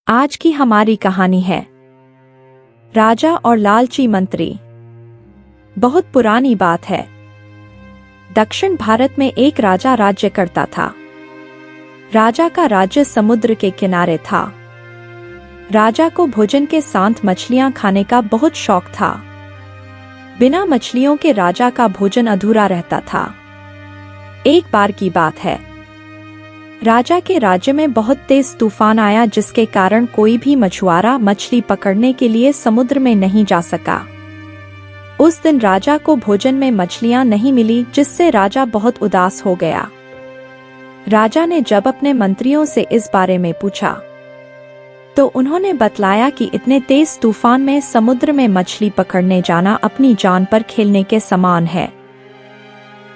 आज की हमारी कहानी है राजा और लालची मंत्री। बहुत पुरानी बात है। दक्षिण भारत में एक राजा राज्य करता था। राजा का राज्य समुद्र के किनारे था। राजा को भोजन के साथ मछलियां खाने का बहुत शौक था। बिना मछलियों के राजा का भोजन अधूरा रहता था। एक बार की बात है, राजा के राज्य में बहुत तेज तूफान आया, जिसके कारण कोई भी मछुआरा मछली पकड़ने के लिए समुद्र में नहीं जा सका। उस दिन राजा को भोजन में मछलियां नहीं मिली, जिससे राजा बहुत उदास हो गया। राजा ने जब अपने मंत्रियों से इस बारे में पूछा तो उन्होंने बतलाया कि इतने तेज तूफान में समुद्र में मछली पकड़ने जाना अपनी जान पर खेलने के समान है,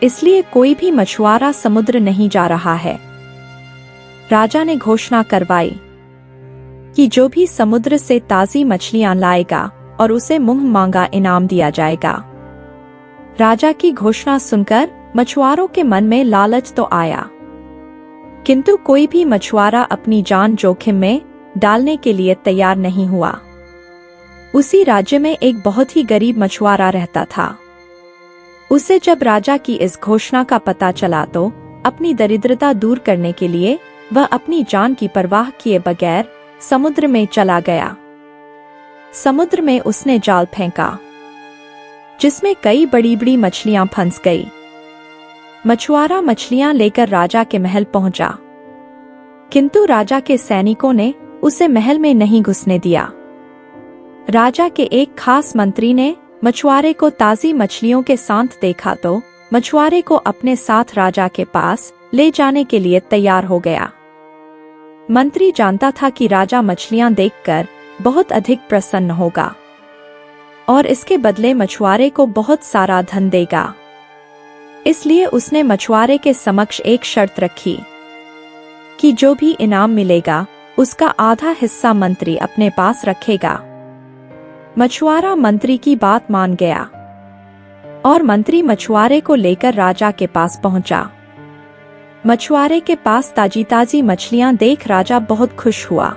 इसलिए कोई भी मछुआरा समुद्र नहीं जा रहा है। राजा ने घोषणा करवाई कि जो भी समुद्र से ताजी मछलियां लाएगा और उसे मुंह मांगा इनाम दिया जाएगा। राजा की घोषणा सुनकर मछुआरों के मन में लालच तो आया, किंतु कोई भी मछुआरा अपनी जान जोखिम में डालने के लिए तैयार नहीं हुआ। उसी राज्य में एक बहुत ही गरीब मछुआरा रहता था। उसे जब राजा की इस घोषणा का पता चला तो अपनी दरिद्रता दूर करने के लिए वह अपनी जान की परवाह किए बगैर समुद्र में चला गया। समुद्र में उसने जाल फेंका, जिसमें कई बड़ी बड़ी मछलियां फंस गई। मछुआरा मछलियां लेकर राजा के महल पहुंचा, किंतु राजा के सैनिकों ने उसे महल में नहीं घुसने दिया। राजा के एक खास मंत्री ने मछुआरे को ताजी मछलियों के साथ देखा तो मछुआरे को अपने साथ राजा के पास ले जाने के लिए तैयार हो गया। मंत्री जानता था कि राजा मछलियां देखकर बहुत अधिक प्रसन्न होगा और इसके बदले मछुआरे को बहुत सारा धन देगा। इसलिए उसने मछुआरे के समक्ष एक शर्त रखी कि जो भी इनाम मिलेगा उसका आधा हिस्सा मंत्री अपने पास रखेगा। मछुआरा मंत्री की बात मान गया और मंत्री मछुआरे को लेकर राजा के पास पहुंचा। मछुआरे के पास ताजी ताजी मछलियां देख राजा बहुत खुश हुआ।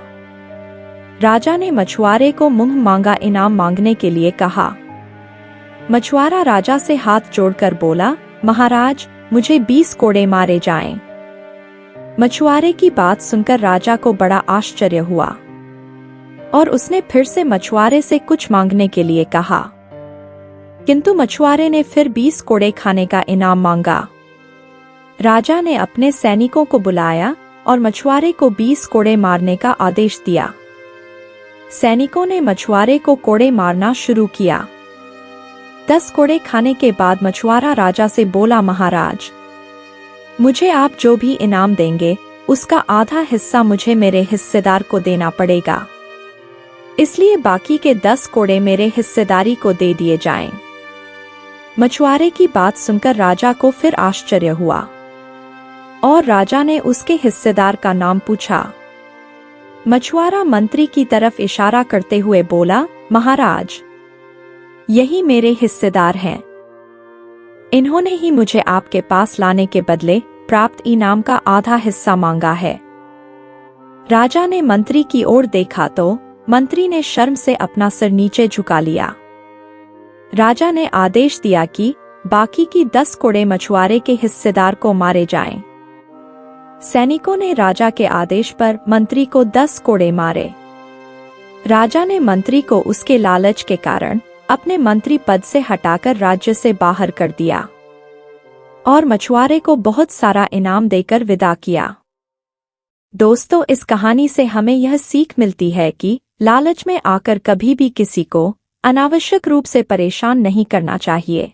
राजा ने मछुआरे को मुंह मांगा इनाम मांगने के लिए कहा। मछुआरा राजा से हाथ जोड़कर बोला, महाराज, मुझे 20 कोड़े मारे जाएं। मछुआरे की बात सुनकर राजा को बड़ा आश्चर्य हुआ और उसने फिर से मछुआरे से कुछ मांगने के लिए कहा, किंतु मछुआरे ने फिर 20 कोड़े खाने का इनाम मांगा। राजा ने अपने सैनिकों को बुलाया और मछुआरे को 20 कोड़े मारने का आदेश दिया। सैनिकों ने मछुआरे को कोड़े मारना शुरू किया। 10 कोड़े खाने के बाद मछुआरा राजा से बोला, महाराज, मुझे आप जो भी इनाम देंगे उसका आधा हिस्सा मुझे मेरे हिस्सेदार को देना पड़ेगा, इसलिए बाकी के 10 कोड़े मेरे हिस्सेदारी को दे दिए जाएं। मछुआरे की बात सुनकर राजा को फिर आश्चर्य हुआ और राजा ने उसके हिस्सेदार का नाम पूछा। मछुआरा मंत्री की तरफ इशारा करते हुए बोला, महाराज, यही मेरे हिस्सेदार हैं। इन्होंने ही मुझे आपके पास लाने के बदले प्राप्त इनाम का आधा हिस्सा मांगा है। राजा ने मंत्री की ओर देखा तो मंत्री ने शर्म से अपना सिर नीचे झुका लिया। राजा ने आदेश दिया कि बाकी की 10 कोड़े मछुआरे के हिस्सेदार को मारे जाएं। सैनिकों ने राजा के आदेश पर मंत्री को 10 कोड़े मारे। राजा ने मंत्री को उसके लालच के कारण अपने मंत्री पद से हटाकर राज्य से बाहर कर दिया और मछुआरे को बहुत सारा इनाम देकर विदा किया। दोस्तों, इस कहानी से हमें यह सीख मिलती है कि लालच में आकर कभी भी किसी को अनावश्यक रूप से परेशान नहीं करना चाहिए।